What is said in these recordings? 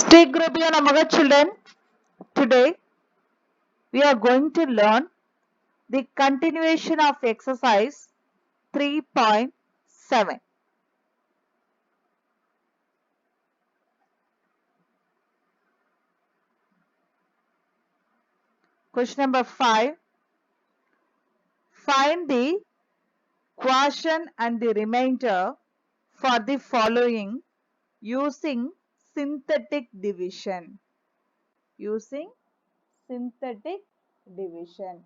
Stay Grobiya Namaga children. Today we are going to learn the continuation of exercise 3.7. Question number 5. Find the quotient and the remainder for the following using synthetic division. Using synthetic division.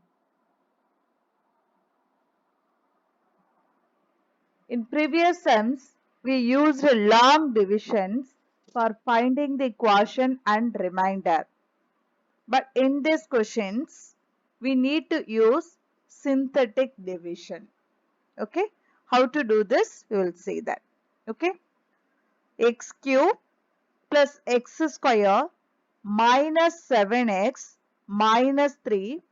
In previous sums, we used long divisions for finding the quotient and remainder. But in these questions, we need to use synthetic division. Okay. How to do this? We will see that. Okay. X cube plus x square minus 7x minus 3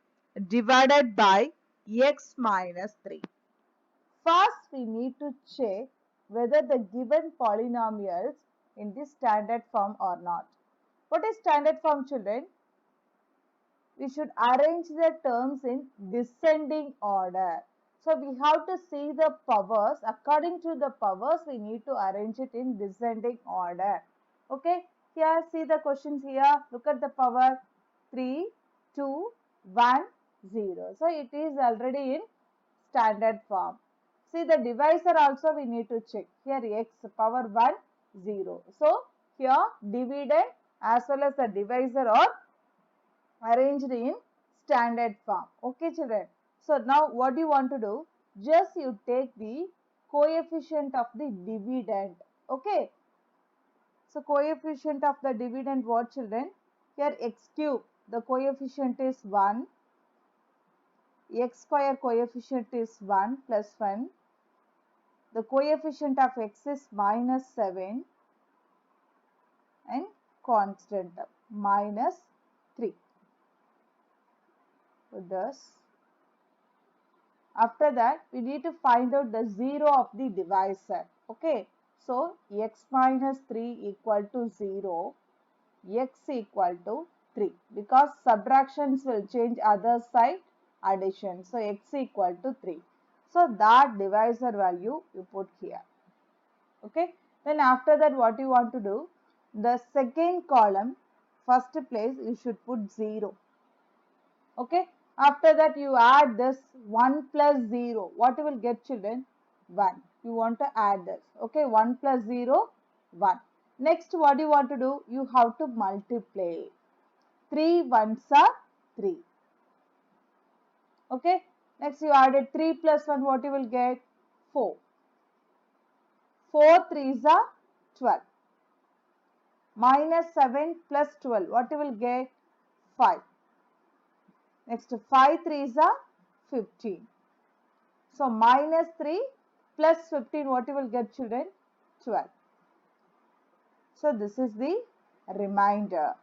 divided by x minus 3. First, we need to check whether the given polynomials in the standard form or not. What is standard form, children? We should arrange the terms in descending order. So we have to see the powers. According to the powers, we need to arrange it in descending order. Okay, here see the questions here. Look at the power 3, 2, 1, 0. So it is already in standard form. See the divisor also we need to check. Here x power 1, 0. So here dividend as well as the divisor are arranged in standard form. Okay children. So now what do you want to do? Just you take the coefficient of the dividend. Okay. So coefficient of the dividend what children? Here x cube, the coefficient is 1. X square coefficient is 1 plus 1. The coefficient of x is minus 7 and constant minus 3. So thus, after that we need to find out the 0 of the divisor. Okay. So x minus 3 equal to 0, x equal to 3 because subtractions will change other side addition. So x equal to 3. So that divisor value you put here. Okay. Then after that what you want to do? The second column, first place you should put 0. Okay. After that you add this 1 plus 0. What you will get children? 1. You want to add this. Okay. 1 plus 0, 1. Next what you want to do? You have to multiply. 3 ones are 3. Okay. Next you added 3 plus 1. What you will get? 4. 4 threes are 12. Minus 7 plus 12. What you will get? 5. Next 5 threes are 15. So minus 3 plus 15. What you will get children? 12. So this is the remainder.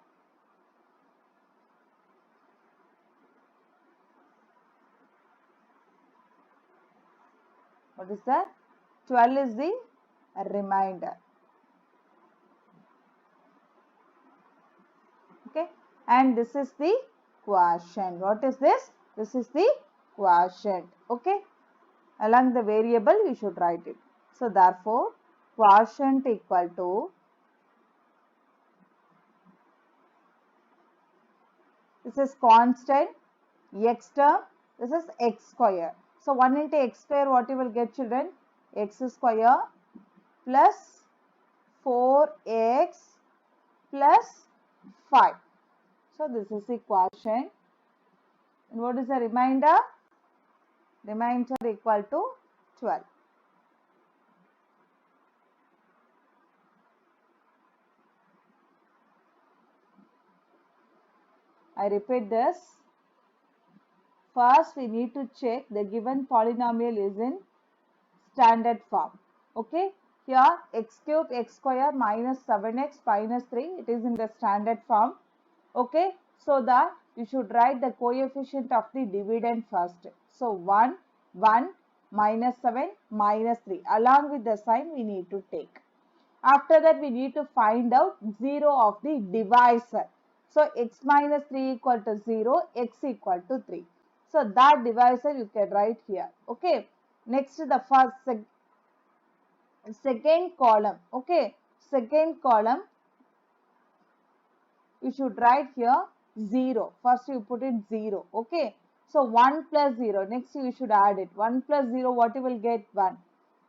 What is that? 12 is the remainder. Okay. And this is the quotient. What is this? This is the quotient. Okay. Along the variable we should write it. So therefore quotient equal to, this is constant x term, this is x square. So 1 into x square what you will get children? X square plus 4x plus 5. So this is the quotient. And what is the remainder? Remainder equal to 12. I repeat this. First we need to check the given polynomial is in standard form. Okay. Here x cube x square minus 7x minus 3, it is in the standard form. Okay. So that you should write the coefficient of the dividend first. So 1, 1, minus 7, minus 3. Along with the sign we need to take. After that, we need to find out 0 of the divisor. So x minus 3 equal to 0, x equal to 3. So that divisor you can write here. Okay. Next, the second column. Okay. Second column, you should write here 0. First you put it 0. Okay. So 1 plus 0. Next you should add it. 1 plus 0, what you will get? 1.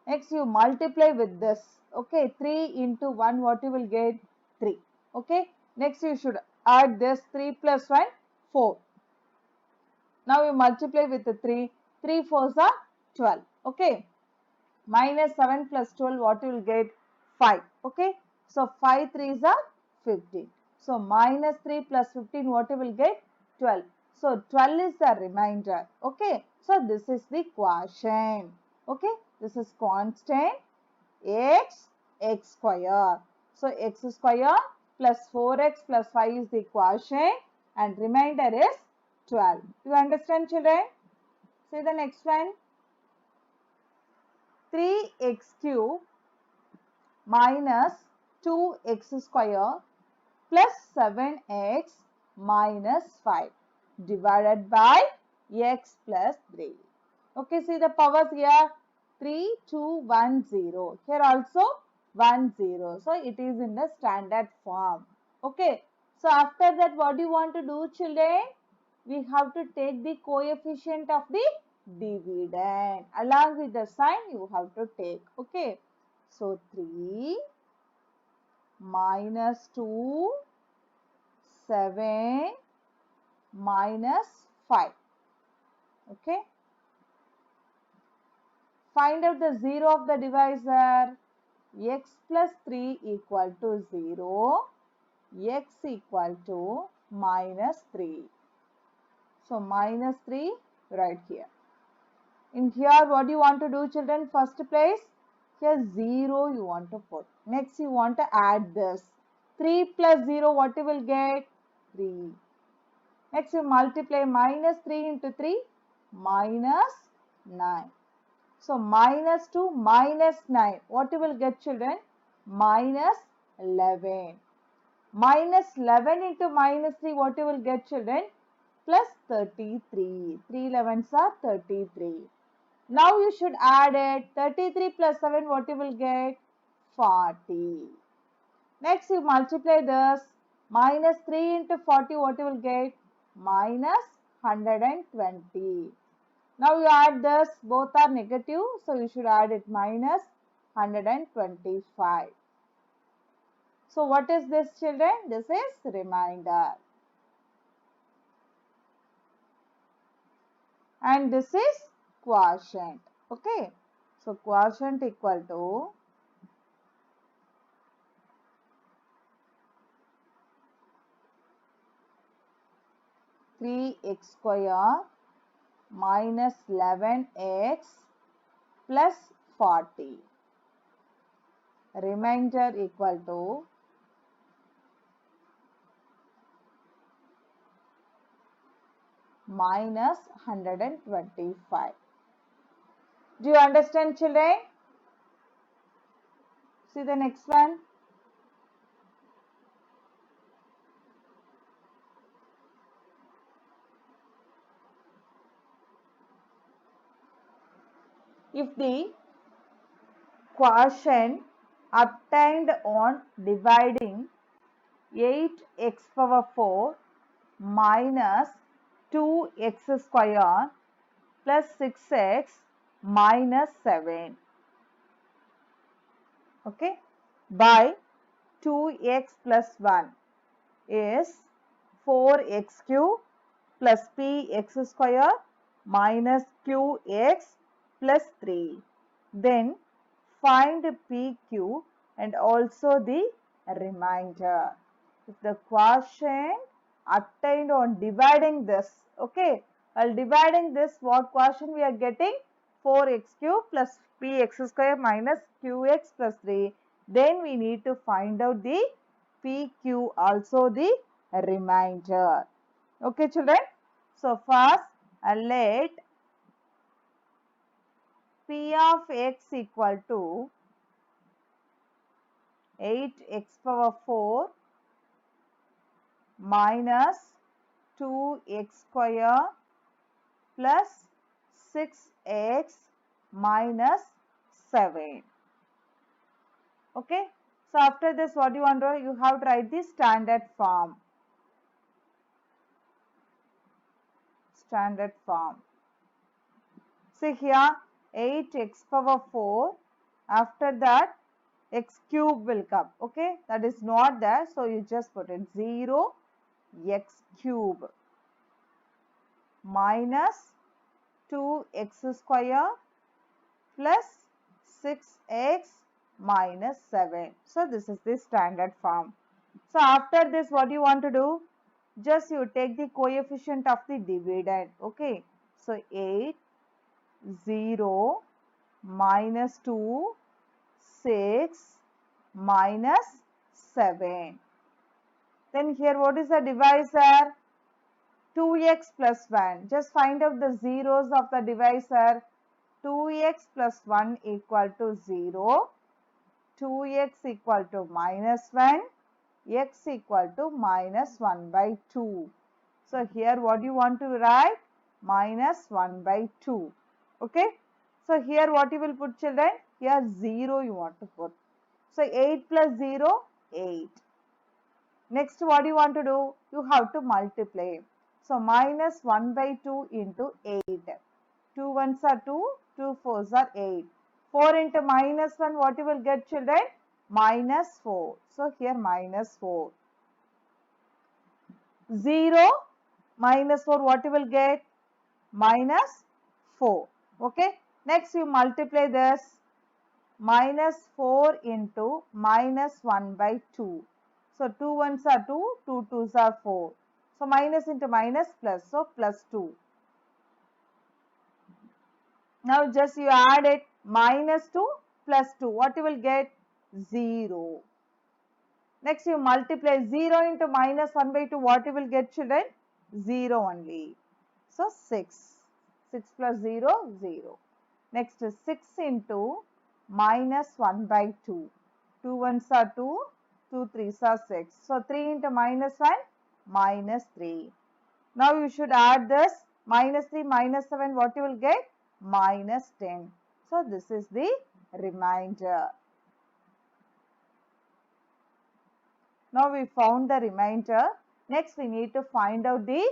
Next you multiply with this. Okay. 3 into 1, what you will get? 3. Okay. Next you should add this. 3 plus 1, 4. Now you multiply with the 3. 3 fours are 12. Okay. Minus 7 plus 12, what you will get? 5. Okay. So 5 threes are 15. So minus 3 plus 15, what you will get? 12. So 12 is the remainder. Okay. So this is the quotient. Okay. This is constant x square. So x square plus 4x plus 5 is the quotient and remainder is 12. You understand, children? See the next one. 3x cube minus 2x square plus 7x minus 5 divided by x plus 3. Okay, see the powers here. 3, 2, 1, 0. Here also 1, 0. So it is in the standard form. Okay. So after that, what do you want to do, children? We have to take the coefficient of the dividend. Along with the sign, you have to take. Okay. So 3 minus 2, 7 minus 5. Okay. Find out the 0 of the divisor. X plus 3 equal to 0. X equal to minus 3. So minus 3 right here. In here, what do you want to do, children? First place, here 0 you want to put. Next, you want to add this. 3 plus 0, what you will get? 3. Next, you multiply minus 3 into 3, minus 9. So minus 2 minus 9. What you will get, children? Minus 11. Minus 11 into minus 3. What you will get, children? Plus 33. 3 11s are 33. Now you should add it. 33 plus 7. What you will get? 40. Next you multiply this. Minus 3 into 40. What you will get? Minus 120. Now you add this, both are negative, so you should add it minus 125. So what is this, children? This is remainder. And this is quotient. Okay. So quotient equal to 3x square minus 11x plus 40. Remainder equal to minus 125. Do you understand, children? See the next one. If the quotient obtained on dividing 8x power 4 minus 2x square plus 6x minus 7, okay, by 2x plus 1 is 4x cube plus px square minus qx plus 3. Then find pq and also the remainder. If the quotient obtained on dividing this, okay, while dividing this, what quotient we are getting? 4x cube plus px square minus qx plus 3. Then we need to find out the pq, also the remainder. Okay, children. So first, let p of x equal to 8x power 4 minus 2x square plus 6x minus 7. Okay. So after this, what you want to do? You have to write the standard form. Standard form. See here, 8x power 4. After that, x cube will come. Okay. That is not there. So you just put it 0 x cube minus 2x square plus 6x minus 7. So this is the standard form. So after this, what you want to do? Just you take the coefficient of the dividend. Okay. So 8, 0, minus 2, 6, minus 7. Then here what is the divisor? 2x plus 1. Just find out the zeros of the divisor. 2x plus 1 equal to 0. 2x equal to minus 1. X equal to minus 1 by 2. So here what you want to write? Minus 1 by 2. Okay. So here what you will put, children? Here 0 you want to put. So 8 plus 0, 8. Next what you want to do? You have to multiply. So minus 1 by 2 into 8. 2 ones are 2, 2 fours are 8. 4 into minus 1, what you will get, children? Minus 4. So here minus 4. 0 minus 4, what you will get? Minus 4. Okay. Next you multiply this. Minus 4 into minus 1 by 2. So 2 ones are 2, 2 twos are 4. So minus into minus plus, so plus 2. Now just you add it, minus 2 plus 2. What you will get? 0. Next you multiply 0 into minus 1 by 2. What you will get, children? 0 only. So 6. 6 plus 0, 0. Next is 6 into minus 1 by 2. 2 ones are 2, 2 threes are 6. So 3 into minus 1, minus 3. Now you should add this minus 3 minus 7. What you will get? Minus 10. So this is the remainder. Now we found the remainder. Next we need to find out the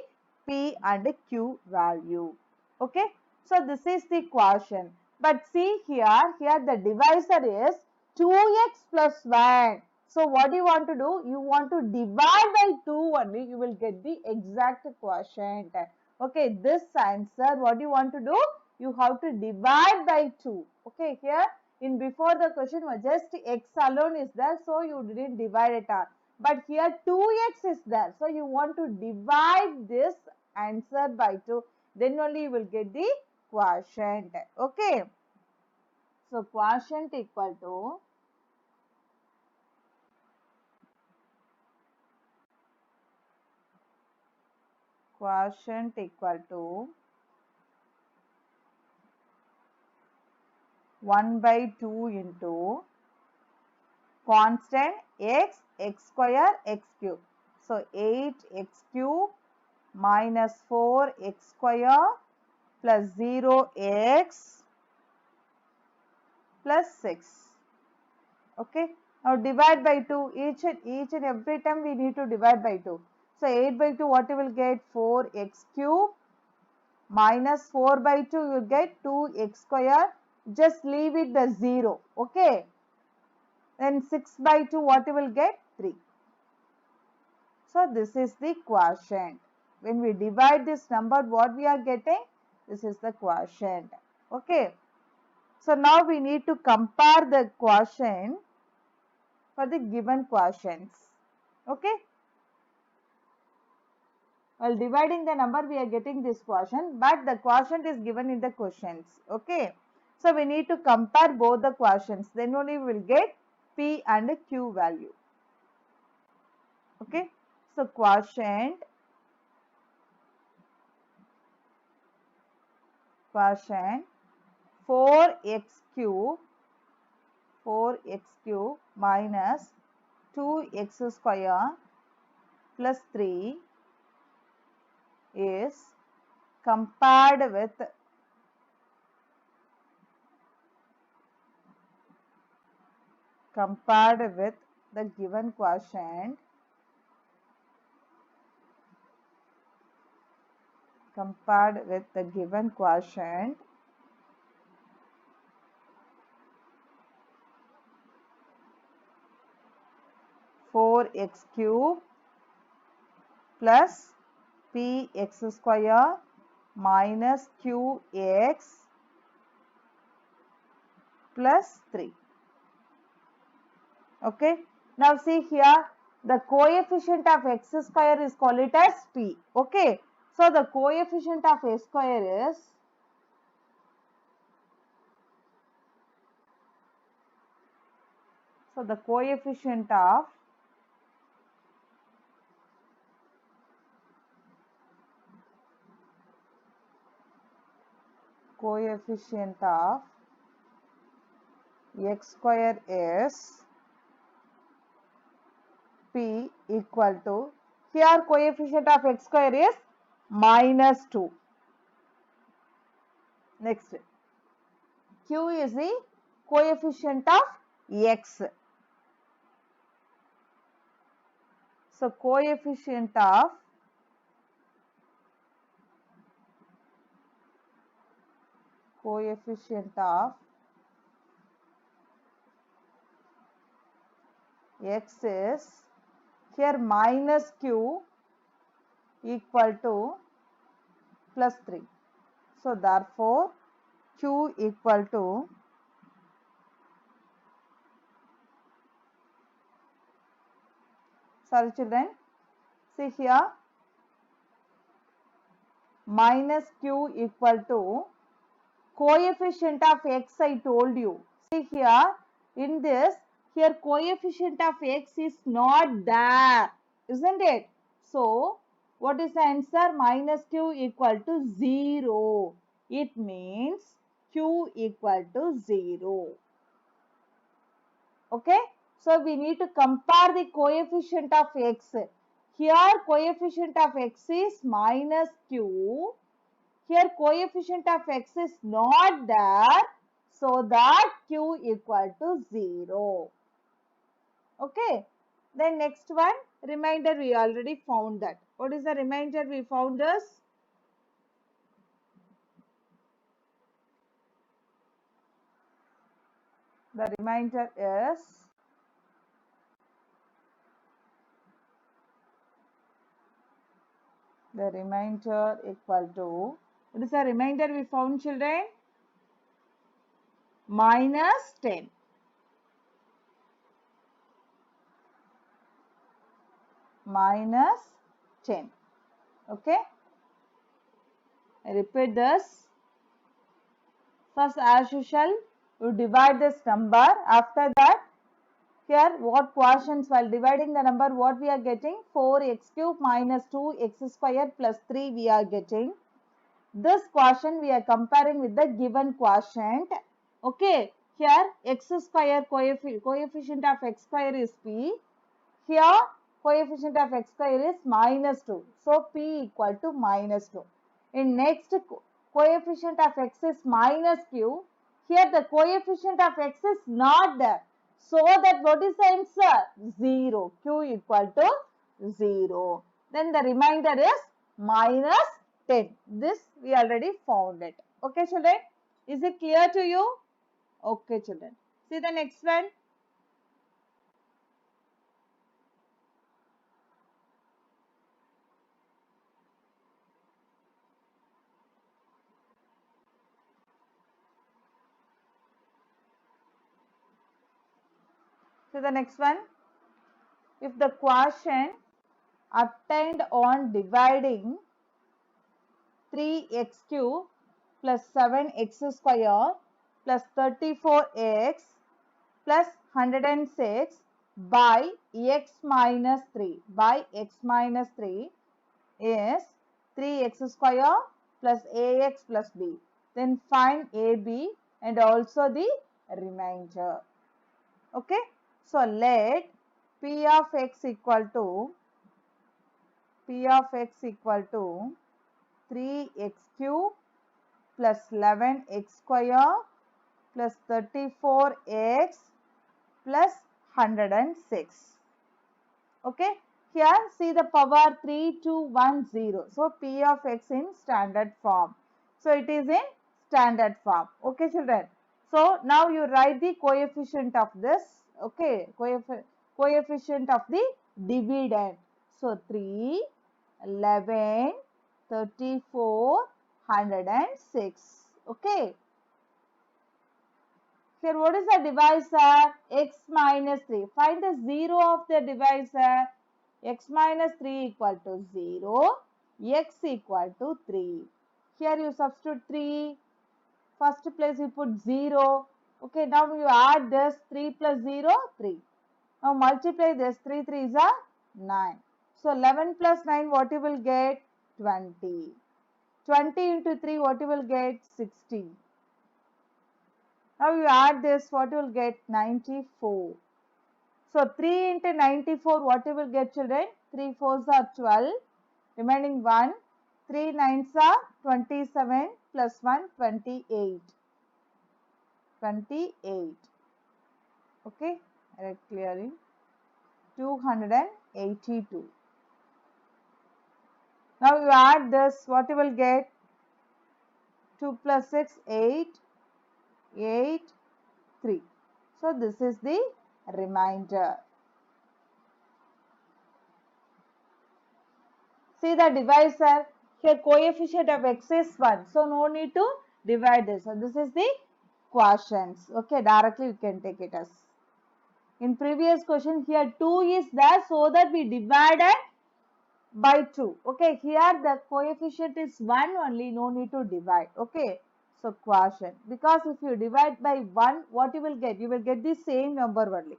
P and Q value. Okay. So this is the quotient. But see here the divisor is 2x plus 1. So what do you want to do? You want to divide by 2 only. You will get the exact quotient. Okay. This answer, what do you want to do? You have to divide by 2. Okay. Here in before the question was just x alone is there. So you didn't divide it out. But here 2x is there. So you want to divide this answer by 2. Then only you will get the quotient. Okay. So quotient equal to quotient equal to 1 by 2 into constant x, x square, x cube. So 8x cube minus 4x square plus 0x plus 6. Okay. Now divide by 2. Each and every time we need to divide by 2. So 8 by 2, what you will get? 4x cube minus 4 by 2, you will get 2x square. Just leave it the 0. Okay. Then 6 by 2, what you will get? 3. So this is the quotient. When we divide this number, what we are getting? This is the quotient. Okay. So now we need to compare the quotient for the given quotients. Okay. While dividing the number, we are getting this quotient, but the quotient is given in the questions. Okay. So we need to compare both the quotients. Then only we will get P and Q value. Okay. So quotient 4x cube 4x cube minus 2x square plus 3 is compared with the given quotient compared with the given quotient 4x cube plus px square minus qx plus 3. Okay. Now see here, the coefficient of x square is called it as p. Okay. So the coefficient of x square is coefficient of x square is p equal to, here coefficient of x square is minus 2. Next, q is the coefficient of x. So coefficient of x is here minus q equal to plus 3. So therefore q equal to sorry children, see here minus q equal to coefficient of x I told you. See here in this, here coefficient of x is not there, isn't it? So what is the answer? Minus q equal to 0. It means q equal to 0. Okay. So we need to compare the coefficient of x. Here coefficient of x is minus q. Here coefficient of x is not there, so that q equal to 0. Okay. Then next one, remainder we already found that. What is the remainder we found is? The remainder is equal to, what is the remainder we found children? Minus 10. Minus 10. Okay. I repeat this. First, as usual, you divide this number. After that, here what quotients, while dividing the number, what we are getting? 4x cube minus 2x square plus 3 we are getting. This quotient we are comparing with the given quotient. Okay. Here x square coefficient of x square is p. Here coefficient of x square is minus 2. So p equal to minus 2. In next, coefficient of x is minus q. Here the coefficient of x is not there. So that what is the answer? 0. Q equal to 0. Then the remainder is minus 10. This we already found it. Okay children? Is it clear to you? Okay children. See the next one. See the next one. If the quotient obtained on dividing 3x cube plus 7x square plus 34x plus 106 by x minus 3 is 3x square plus ax plus b. Then find ab and also the remainder. Okay, so let P of x equal to 3x cube plus 11x square plus 34x plus 106. Okay, here see the power 3210. So P of x in standard form. So it is in standard form. Okay, children. So now you write the coefficient of this. Okay, coefficient of the dividend. So 3, 11, 34, 106. Okay. Here, what is the divisor? X minus 3. Find the 0 of the divisor. X minus 3 equal to 0. X equal to 3. Here you substitute 3. First place you put 0. Okay, now you add this 3 plus 0, 3. Now multiply this 3 3 is a 9. So 11 plus 9 what you will get? 20. 20 into 3 what you will get? 60. Now you add this, what you will get? 94. So 3 into 94, what you will get, children? 3 4s are 12, remaining 1. 3 9s are 27 plus 1, 28. 28. Okay, write clearly. 282. Now you add this, what you will get? 2 plus 6, 8. 8, 3. So this is the remainder. See the divisor. Here coefficient of x is 1. So no need to divide this. So this is the quotients. Okay, directly you can take it as. In previous question here 2 is there, so that we divided by 2. Okay, here the coefficient is 1 only, no need to divide. Okay, so quotient. Because if you divide by 1, what you will get? You will get the same number only.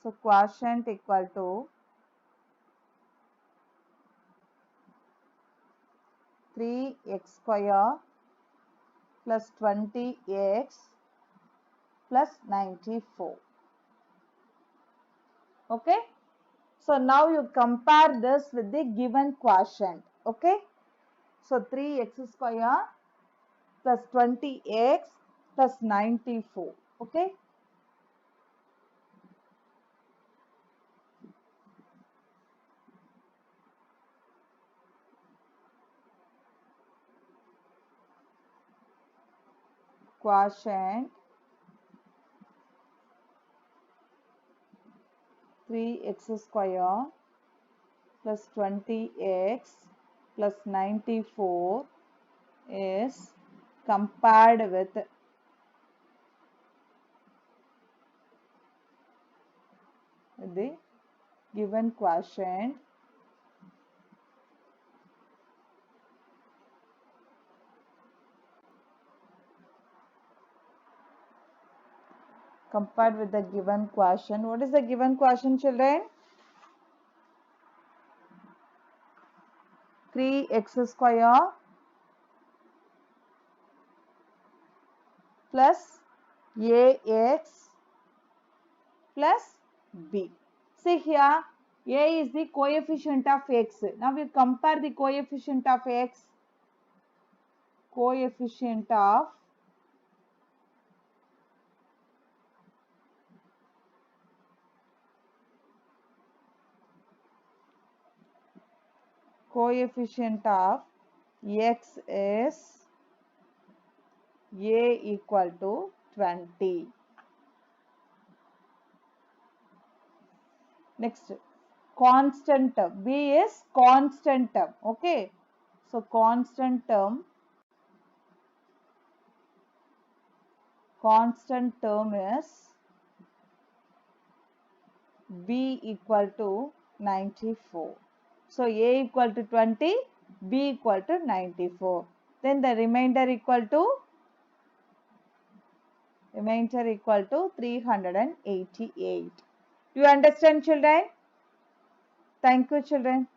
So quotient equal to 3x square plus 20x plus 94. Okay. So now you compare this with the given quotient. Okay. So 3x square plus 20x plus 94. Okay. Quotient 3x square plus 20x plus 94 is compared with the given quotient compared with the given quotient. What is the given quotient, children? 3x square plus ax plus b. See here, a is the coefficient of x. Now we compare the coefficient of x. Coefficient of x is a equal to 20. Next, constant term. B is constant term. Okay. So constant term is B equal to 94. So A equal to 20, B equal to 94. Then the remainder equal to 388. Do you understand, children? Thank you, children.